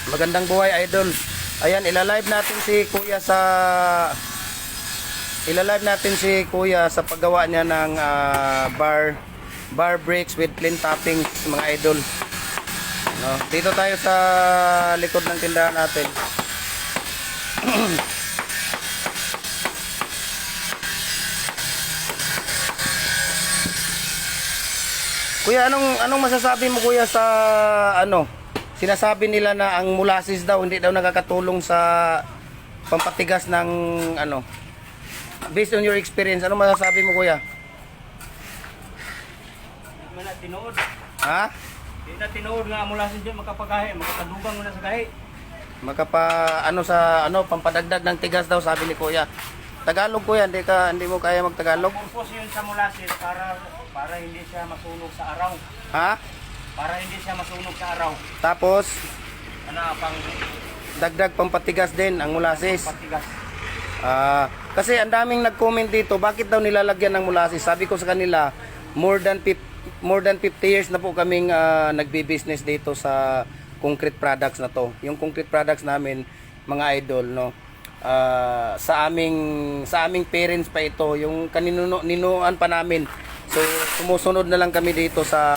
Magandang buhay, idol. Ayan, ilalive natin si Kuya sa paggawa niya ng bar bricks with plain toppings, mga idol. No, dito tayo sa likod ng tindahan natin. Kuya, anong masasabi mo, kuya, sa sinasabi nila na ang molasses daw hindi daw nakakatulong sa pampatigas ng based on your experience, anong masasabi mo, kuya? Di na tinuod. Ha? Di na tinuod nga molasses dyan makapagahi, makapadugang mo na sa gahi. Pampadagdag ng tigas daw, sabi ni kuya. Tagalog, kuya, hindi mo kaya magtagalog? Purpose yun sa molasses para hindi siya masunog sa araw. Ha? Para hindi siya masunog sa araw. Tapos Pang dagdag pampatigas din ang molasses. patigas. Kasi ang daming nag-comment dito, bakit daw nilalagyan ng molasses? Sabi ko sa kanila, more than 50 years na po kaming nagbi-business dito sa concrete products na to. Yung concrete products namin, mga idol, no. Sa aming parents pa ito, yung ninuan pa namin. So sumusunod na lang kami dito sa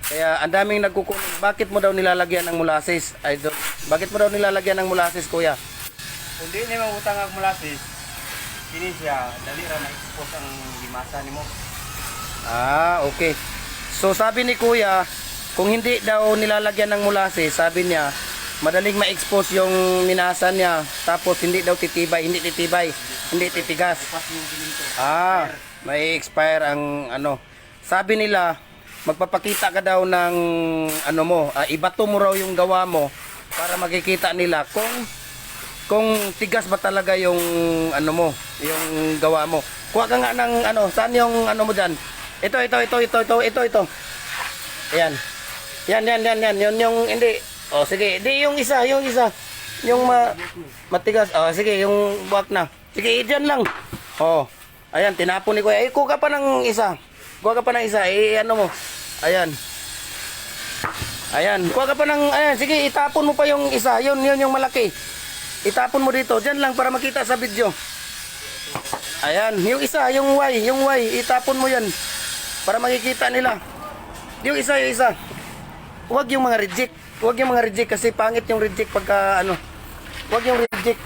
Kaya ang daming nagkukunin, bakit mo daw nilalagyan ng molasses, idol? Bakit mo daw nilalagyan ng molasses, kuya? Kung di na mangutang ang molasses, kini siya dali ra ma-expose ang limasa nimo. Okay. So sabi ni kuya, kung hindi daw nilalagyan ng molasses, sabi niya, madaling ma-expose yung minasan niya, tapos hindi daw titibay, hindi titigas. Pas yung siminto. May expire ang Sabi nila, magpapakita ka daw ng ibato mo raw yung gawa mo para makikita nila kung tigas ba talaga yung yung gawa mo. Kuha ka nga ng saan yung mo diyan? Ito. Ayan. Yan. Yun yung hindi. Sige, di yung isa. Yung matigas. Sige, yung buwak na. Sige, diyan lang. Ayan, tinapon ni kuya. Kuha ka pa ng isa. Mo. Ayan. Kuha ka pa ng, sige, itapon mo pa yung isa. Yun yung malaki. Itapon mo dito. Diyan lang para makita sa video. Ayan, yung isa, yung Y. Itapon mo yan. Para makikita nila. Yung isa. Huwag yung mga reject kasi pangit yung reject pagka Huwag yung reject.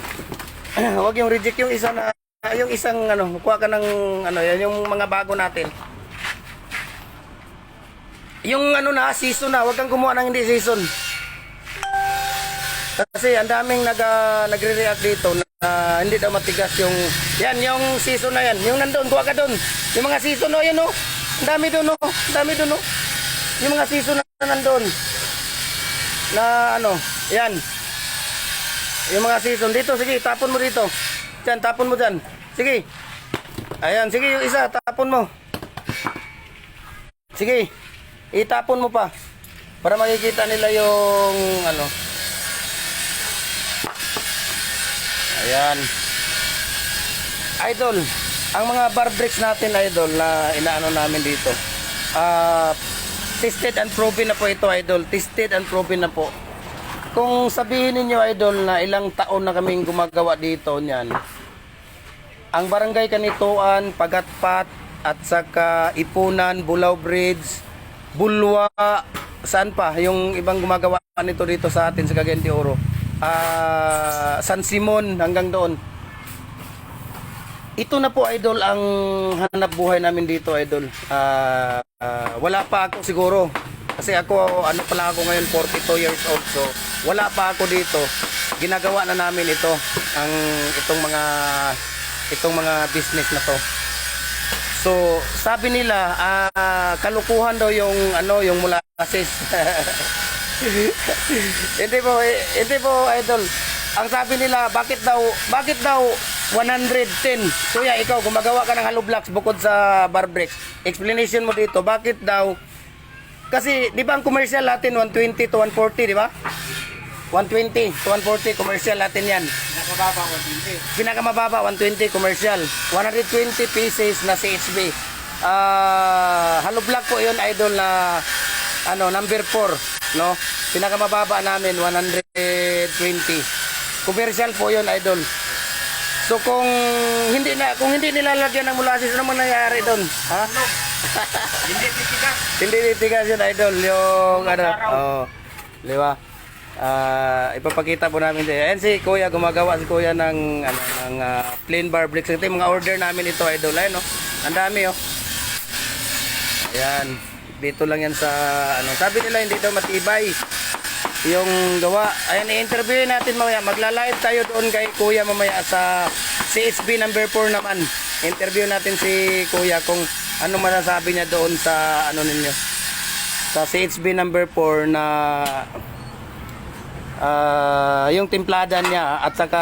Huwag yung reject yung isa na yung isang kuha ka ng yan yung mga bago natin. Yung season na, huwag kang gumawa ng hindi season. Kasi ang daming nagre-react dito na hindi daw matigas yung yung season na yan. Yung nandoon, kuha ka doon. Yung mga season yan Ang dami doon Yung mga season na nandoon. Na yan. Yung mga season dito, sige, tapon mo dito. Diyan, tapon mo dyan. Sige. Ayan, sige, yung isa, tapon mo. Sige. Itapon mo pa. Para makikita nila yung Ayan. Idol, ang mga bar bricks natin, idol, na inaano namin dito. Tested and proven na po ito, idol. Tested and proven na po. Kung sabihin niyo, idol, na ilang taon na kaming gumagawa dito niyan. Ang barangay Kanituan, Pagatpat, at saka Ipunan, Bulao Bridge, Bulwa, saan pa? Yung ibang gumagawa nito dito sa atin sa Cagayan de Oro. San Simon, hanggang doon. Ito na po, idol, ang hanap buhay namin dito, idol. Wala pa ako siguro. Kasi ako, pala ako ngayon, 42 years old. So, wala pa ako dito. Ginagawa na namin ito. Itong mga business na to. So, sabi nila, kalukuhan daw yung molasses. Hindi po, idol. Ang sabi nila, bakit daw 110? Kuya, ikaw, gumagawa ka ng hollow blocks bukod sa bar bricks. Explanation mo dito, bakit daw? Kasi, di ba ang commercial natin, 120 to 140, di ba? 120 to 140, commercial natin yan. Pinakamababa, 120, commercial. 120 pieces na CHB. Hollow block po yun, idol, na ano, number 4, no? Pinakamababa namin 120. Commercial po 'yon, idol. So kung hindi nilalagyan ng molasses, ano mangyayari doon? Ha? Hindi titigas. Hindi titigas yun, idol. Yung ano, oh, di ba? Ipapakita po namin din. Ayan si Kuya, gumagawa si Kuya ng ano, ng plain bar bricks. Ito yung mga order namin ito, idol. Ayan, no? Ang dami, oh. Ayan. Dito lang yan sa ano. Sabi nila hindi daw matibay yung gawa. Ayan, i-interview natin mamaya. Magla-live tayo doon kay Kuya mamaya sa CSB number 4 naman. Interview natin si Kuya kung ano masasabi niya doon sa ano ninyo. Sa CHB number 4 na yung timplada niya at saka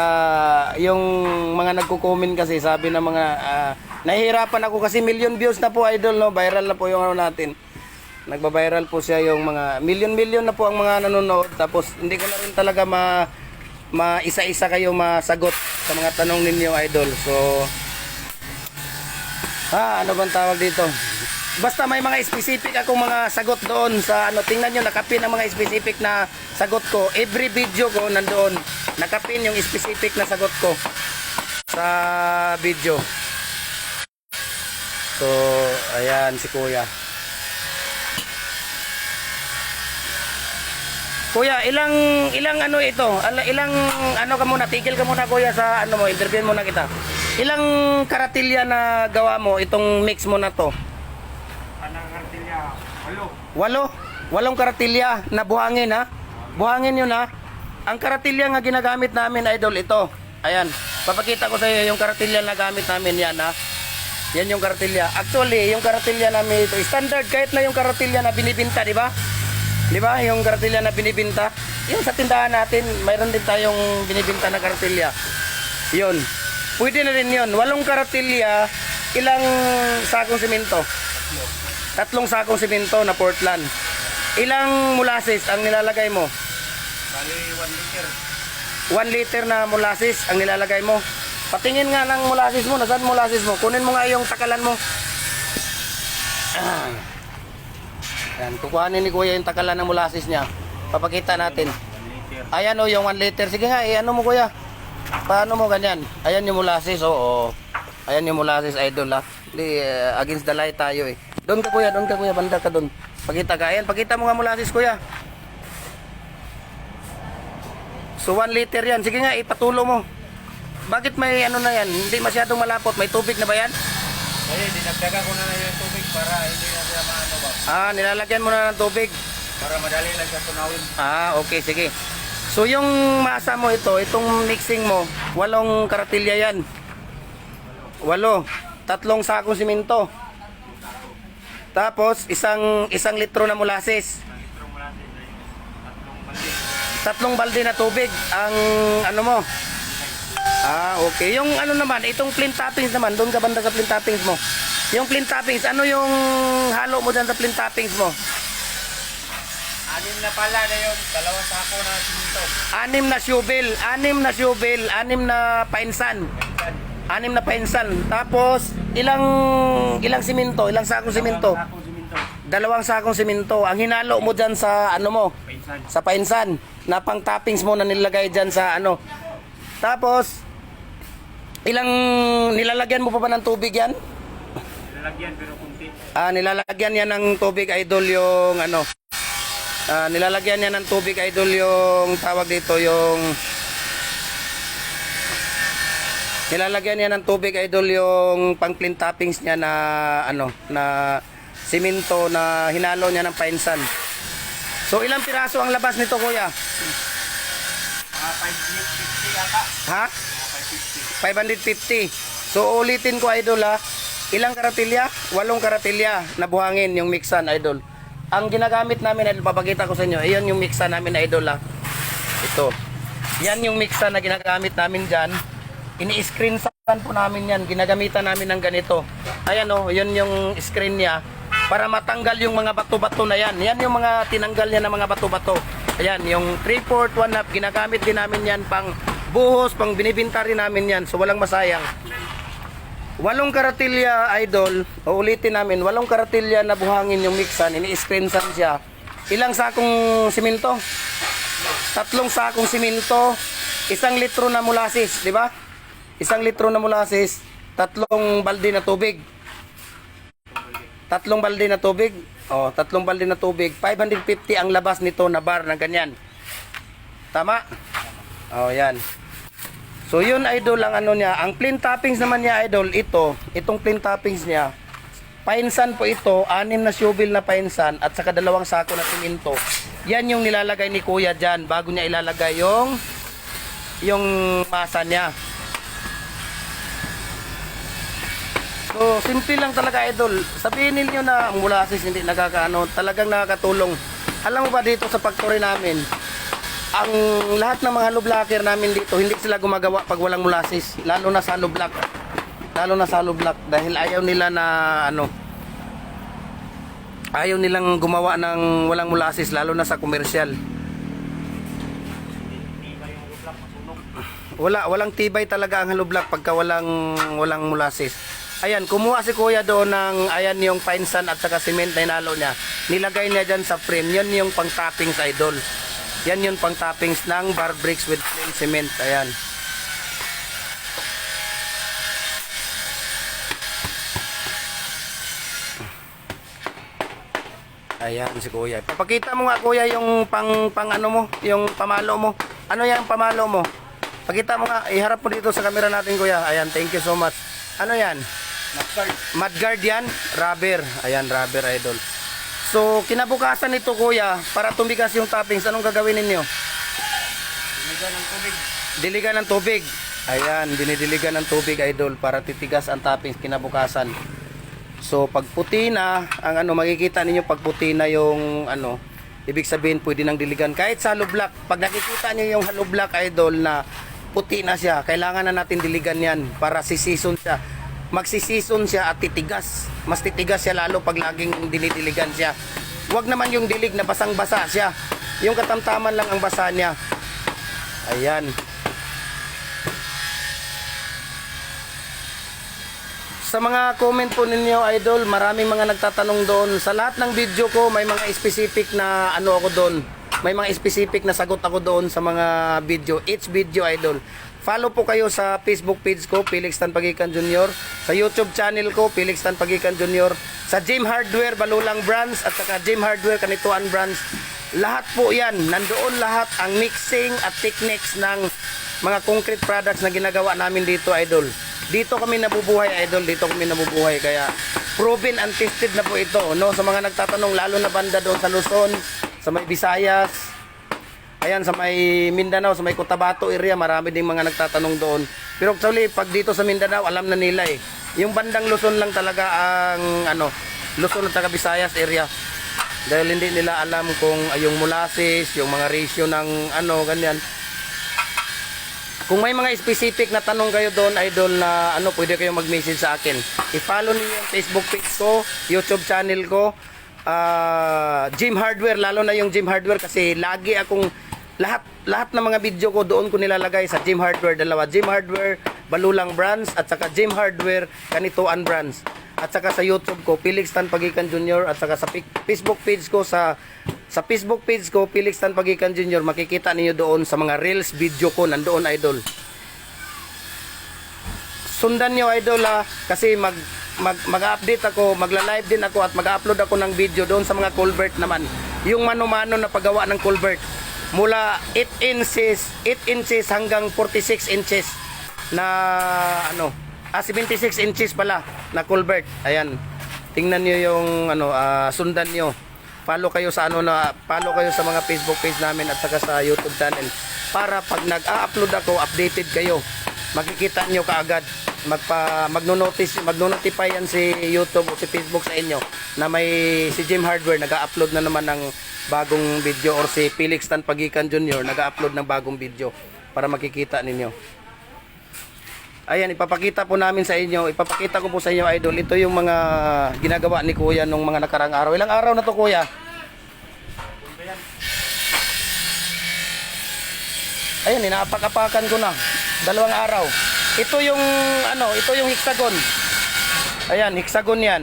yung mga nagko-comment kasi sabi ng mga nahihirapan ako kasi million views na po, idol, no? Viral na po yung ano natin. Nagba-viral po siya, yung mga million na po ang mga nanonood, tapos hindi ko na rin talaga isa-isa kayo masagot sa mga tanong ninyo, idol. So ano bang tawag dito? Basta may mga specific akong mga sagot doon sa ano, tingnan nyo, nakapin ang mga specific na sagot ko. Every video ko nandoon, nakapin yung specific na sagot ko sa video. So, ayan si Kuya. Kuya, ilang ano ito? Ilang ano ka muna, tigil ka muna Kuya sa ano mo, interview muna kita. Ilang karatilya na gawa mo itong mix mo na to? Anong kartilya? 8. 8 karatilya na buhangin, ha? Buhangin yun, ha? Ang karatilya nga ginagamit namin, idol, ito. Ayan, papakita ko sa iyo yung karatilya na gamit namin, yan, ha? Yan yung karatilya. Actually, yung karatilya namin ito, standard kahit na yung karatilya na binibinta, di ba? Di ba? Yung karatilya na binibinta. Yung sa tindahan natin, mayroon din tayong binibinta na karatilya. Yun. Pwede na rin yun. 8 karatilya, ilang sakong simento? 3 sakong simento na Portland. Ilang molasses ang nilalagay mo? Bali, 1 liter. 1 liter na molasses ang nilalagay mo. Patingin nga ng molasses mo. Nasaan molasses mo? Kunin mo nga yung takalan mo. Yan, kukuhanin ni Kuya yung takalan ng molasses niya. Papakita natin. 1 liter. Ayan o, yung 1 liter. Sige nga, ano mo Kuya? Paano mo ganyan? Ayan yung molasses, oo. Ayan yung molasses, idol, ha. Hindi, against the light tayo, eh. Doon ka Kuya, banda ka doon. Pakita ka, ayan, pakita mo nga molasses, Kuya. So 1 liter yan. Sige nga, ipatulo mo. Bakit may ano na yan? Hindi masyadong malapot. May tubig na ba yan? Kasi dinagdagan ko na yung tubig para hindi na siya maano ba. Nilalagyan mo na ng tubig. Para madali lang siya tunawin. Okay, sige. So yung masa mo ito, itong mixing mo, 8 karatilya yan. 8. 3 sakong simento. Tapos isang litro na molasses. 3 balde na tubig ang ano mo. Okay. Yung ano naman, itong flint toppings naman, doon ka banda sa flint toppings mo. Yung flint toppings, ano yung halo mo dyan sa flint toppings mo? 6 na pala na yun, 2 sako na simento. 6 na shovel, 6 na painsan. 6 na painsan. Tapos, ilang simento, ilang sakong simento? 2 sakong simento. Ang hinalo mo dyan sa ano mo? Painsan. Sa painsan. Na pang toppings mo na nilagay dyan sa ano. Tapos, nilalagyan mo pa ba ng tubig yan? Nilalagyan pero kunti. Nilalagyan yan ng tubig, idol, yung ano. Nilalagyan yan ng tubig, idol, yung tawag dito, yung nilalagyan yan ng tubig, idol, yung pang clean toppings niya na ano, na simento na hinalo niya ng painsan. So ilang piraso ang labas nito, Kuya? 550 yata. Ha? 550. So ulitin ko, idol, ha. Ilang karatilya? 8 karatilya na buhangin yung mixan, idol. Ang ginagamit namin, idol, papakita ko sa inyo. Ayan yung mixan namin, idol, ha. Ito. Yan yung mixan na ginagamit namin dyan. Ini-screenshot po namin yan. Ginagamitan namin ng ganito. Ayan, oh, yun yung screen niya. Para matanggal yung mga bato-bato na yan. Yan yung mga tinanggal niya ng mga bato-bato. Ayan, yung 3/4, 1/2. Ginagamit din namin yan pang buhos, pang binibinta rin namin yan. So walang masayang. 8 karatilya, idol. Ulitin namin, 8 karatilya na buhangin yung mixan. Ini-screenshot siya. Ilang sakong simento? 3 sakong simento, 1 litro na molasses, di ba? 1 litro na molasses, 3 balde na tubig. 3 balde na tubig. Oh, 3 balde na tubig. 550 ang labas nito na bar ng ganyan. Tama? Oh, yan. So yun idol ang ano niya. Ang plain toppings naman niya idol, itong plain toppings niya. Painsan po ito, 6 na shovel na painsan at saka 2 sako na simento. Yan yung nilalagay ni Kuya dyan bago niya ilalagay yung masa niya. So, simple lang talaga idol. Sabihin niyo na ang molasses hindi nakakaano, talagang nakakatulong. Alam mo ba dito sa factory namin, ang lahat ng mga hollow blocker namin dito, hindi sila gumagawa pag walang molasses, lalo na sa hollow block. Lalo na sa hollow block dahil ayaw nila na ayaw nilang gumawa ng walang molasses lalo na sa komersyal. Walang tibay talaga ang hollow block pagka walang molasses. Ayan, kumuha si Kuya doon ng ayan yung fine sand at saka cement na inalo niya. Nilagay niya dyan sa frame. Yan yung pang toppings idol. Yan yung pang toppings ng bar bricks with plain cement. Ayan. Ayan si Kuya. Papakita mo nga Kuya yung pang ano mo, yung pamalo mo. Ano yan pamalo mo? Pakita mo nga, iharap mo dito sa camera natin Kuya. Ayan, thank you so much. Ano yan? Mudguard yan, rubber. Ayan, rubber idol. So, kinabukasan nito Kuya, para tumigas yung toppings, anong gagawin ninyo? Diligan ng tubig. Diligan ng tubig. Ayan, dinidiligan ng tubig idol para titigas ang toppings kinabukasan. So, pag puti na, ang ano, makikita ninyo pag puti na yung ano, ibig sabihin pwede nang diligan. Kahit sa hollow block, pag nakikita niyo yung hollow block idol na puti na siya, kailangan na natin diligan yan para sisison siya. Magsisison siya at titigas. Mas titigas siya lalo pag laging dinidiligan siya. Huwag naman yung dilig na basang-basa siya. Yung katamtaman lang ang basa niya. Ayan. Sa mga comment po ninyo idol, maraming mga nagtatanong doon. Sa lahat ng video ko, may mga specific na ano ako doon. May mga specific na sagot ako doon sa mga video. Each video idol. Follow po kayo sa Facebook page ko, Felix Tan Pagikan Jr. Sa YouTube channel ko, Felix Tan Pagikan Jr. Sa Gym Hardware, Balulang Brands at saka Gym Hardware, Kanituan Brands. Lahat po yan, nandoon lahat ang mixing at techniques ng mga concrete products na ginagawa namin dito, idol. Dito kami nabubuhay, idol. Dito kami nabubuhay. Kaya proven and tested na po ito. No? Sa mga nagtatanong, lalo na banda doon sa Luzon, sa may Visayas, ayan, sa may Mindanao, sa may Cotabato area, marami ding mga nagtatanong doon. Pero actually, pag dito sa Mindanao, alam na nila eh. Yung bandang Luzon lang talaga ang ano, Luzon at Visayas area. Dahil hindi nila alam kung yung molasses, yung mga ratio ng ano, ganyan. Kung may mga specific na tanong kayo doon, idol, na ano, pwede kayo mag-message sa akin. I-follow niyo yung Facebook page ko, YouTube channel ko, Gym Hardware, lalo na yung Gym Hardware kasi lagi akong lahat ng mga video ko doon ko nilalagay sa Gym Hardware, dalawa, Gym Hardware Balulang Brands at saka Gym Hardware Kanituan Brands. At saka sa YouTube ko, Felix Tan Pagikan Jr. At saka sa Facebook page ko, sa Facebook page ko, Felix Tan Pagikan Jr. Makikita niyo doon sa mga reels video ko, nandoon idol. Sundan niyo idol kasi mag-update ako, magla-live din ako at mag-upload ako ng video doon sa mga culvert naman. Yung mano-mano na paggawa ng culvert. Mula 8 inches hanggang 46 inches na ano, 76 inches pala na culvert. Ayan. Tingnan niyo yung ano, sundan niyo. Follow kayo sa mga Facebook page namin at saka sa YouTube channel para pag nag-a-upload ako, updated kayo. Makikita niyo kaagad. Magno-notify yan si YouTube o si Facebook sa inyo na may si Gym Hardware nag-a-upload na naman ng bagong video or si Felix Tan Pagikan Jr. nag-a-upload ng bagong video para makikita ninyo. Ayan, ipapakita po namin sa inyo, ipapakita ko po sa inyo idol, ito yung mga ginagawa ni Kuya nung mga nakarang araw. Ilang araw na to Kuya? Ayan, inaapak-apakan ko na. 2 araw. Ito yung ano, ito yung hexagon. Ayan, hexagon yan.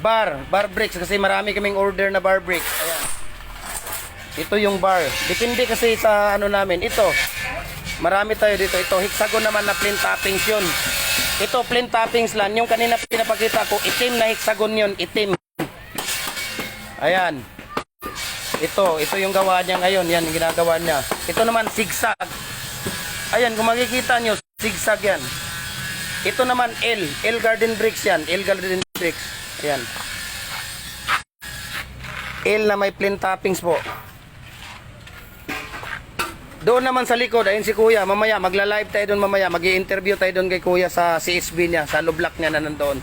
bar bricks kasi marami kaming order na bar bricks. Ayan. Ito yung bar. Depende kasi sa ano namin. Ito. Marami tayo dito. Ito hexagon naman na plain toppings yun. Ito plain toppings lang. Yung kanina pinapakita ko, itim na hexagon yun. Itim. Ayan. Ito yung gawa niya ngayon. Yan yung ginagawa niya. Ito naman zigzag. Ayan, kung makikita nyo, zigzag yan. Ito naman L garden bricks yan. L garden bricks. Ayan. L na may plain toppings po. Doon naman sa likod, ayun si Kuya. Mamaya, magla-live tayo doon mamaya. Mag-i-interview tayo doon kay Kuya sa CSB niya, sa Lublock niya na nandoon.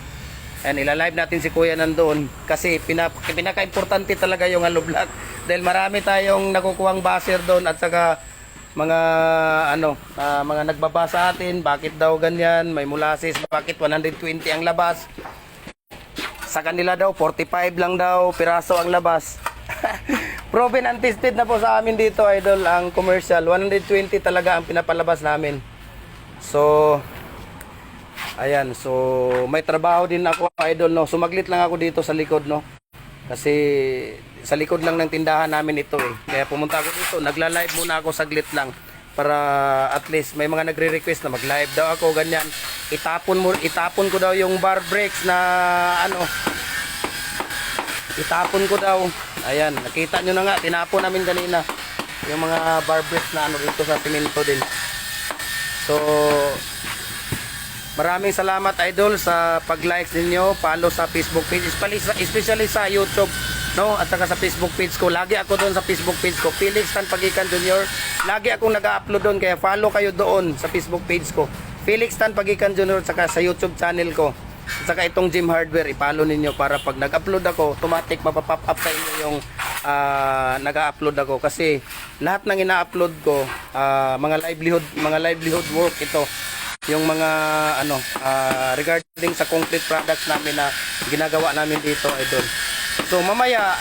Ayan, ila-live natin si Kuya nandoon. Kasi pinaka-importante talaga yung Lublock. Dahil marami tayong nakukuhang baser doon at saka mga mga nagbabasa atin, bakit daw ganyan, may molasses, bakit 120 ang labas. Sa kanila daw, 45 lang daw, piraso ang labas. Proven and tested na po sa amin dito, idol, ang commercial. 120 talaga ang pinapalabas namin. So, ayan. So, may trabaho din ako, idol, no. Sumaglit lang ako dito sa likod, no. Kasi, sa likod lang ng tindahan namin ito, eh. Kaya pumunta ako dito. Nagla-live muna ako saglit lang. Para at least may mga nagre-request na mag-live daw ako, ganyan. Itapon ko daw yung bar breaks na, itapon ko daw. Ayan, nakita nyo na nga, tinapon namin kanina yung mga bar bricks na rito sa simento din. So, maraming salamat, idol, sa pag-likes ninyo, follow sa Facebook page, especially sa YouTube, no? At saka sa Facebook page ko. Lagi ako doon sa Facebook page ko, Felix Tan Pagikan Jr. Lagi akong nag-upload doon, kaya follow kayo doon sa Facebook page ko, Felix Tan Pagikan Jr. At saka sa YouTube channel ko. At saka itong Gym Hardware, ipalo ninyo para pag nag-upload ako, automatic mapapop up sa inyo yung nag-upload ako. Kasi lahat ng ina-upload ko, mga livelihood work ito. Yung mga regarding sa concrete products namin na ginagawa namin dito, idol. So mamaya,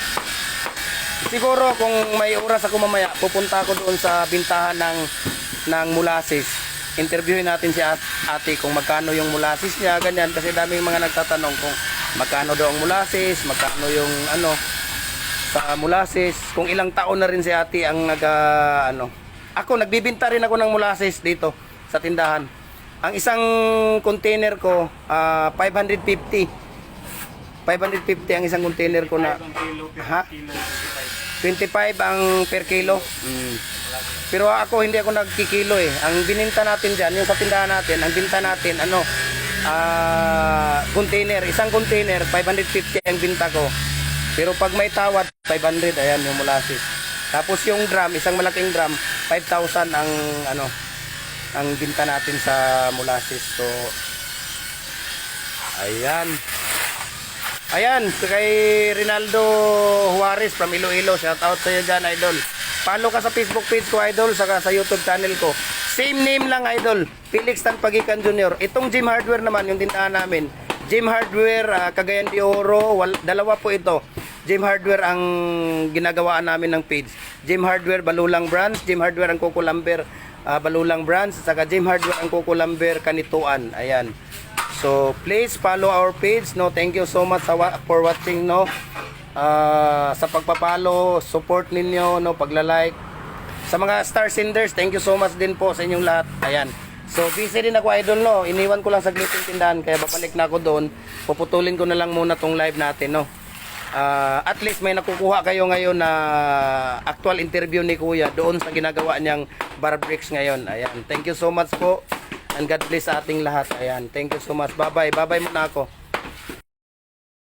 siguro kung may oras ako mamaya, pupunta ako doon sa bintahan ng molasses. Interviewin natin si ate kung magkano yung molasses niya, ganyan, kasi daming mga nagtatanong kung magkano daw ang molasses, magkano yung sa molasses, kung ilang taon na rin si ate ang ako nagbibenta rin ako ng molasses dito sa tindahan. Ang isang container ko 550 ang isang container ko na ha? 25 ang per kilo. Pero ako hindi ako nagkikilo eh. Ang bininta natin diyan, yung sa tindahan natin, ang binta natin container, isang container 550 ang binta ko. Pero pag may tawad 500, ayan yung molasses. Tapos yung drum, isang malaking drum, 5,000 ang binta natin sa molasses. So ayan. Ayan, kay Rinaldo Juarez from Iloilo, shout out sa iyo dyan, idol. Follow ka sa Facebook page ko, idol, saka sa YouTube channel ko. Same name lang, idol. Felix Tan Pagikan Jr. Itong Gym Hardware naman, yung tindahan namin. Gym Hardware, Cagayan de Oro, dalawa po ito. Gym Hardware ang ginagawaan namin ng page. Gym Hardware, Balulang Branch. Gym Hardware ang Kukulamber, Balulang Branch. Saka Gym Hardware ang Kukulamber, Kanituan. Ayan. So, please follow our page. No, thank you so much for watching, no. Sa pagpapalo, support ninyo, no, pagla-like. Sa mga star senders, thank you so much din po sa inyong lahat. Ayan. So, busy din ako, idol, no. Iniwan ko lang saglit yung tindahan, kaya babalik na ako doon. Puputulin ko na lang muna tong live natin, no. At least may nakukuha kayo ngayon na actual interview ni Kuya doon sa ginagawa niyang bar bricks ngayon. Ayan. Thank you so much po. And God bless sa ating lahat. Ayan. Thank you so much. Bye-bye. Bye-bye muna ako.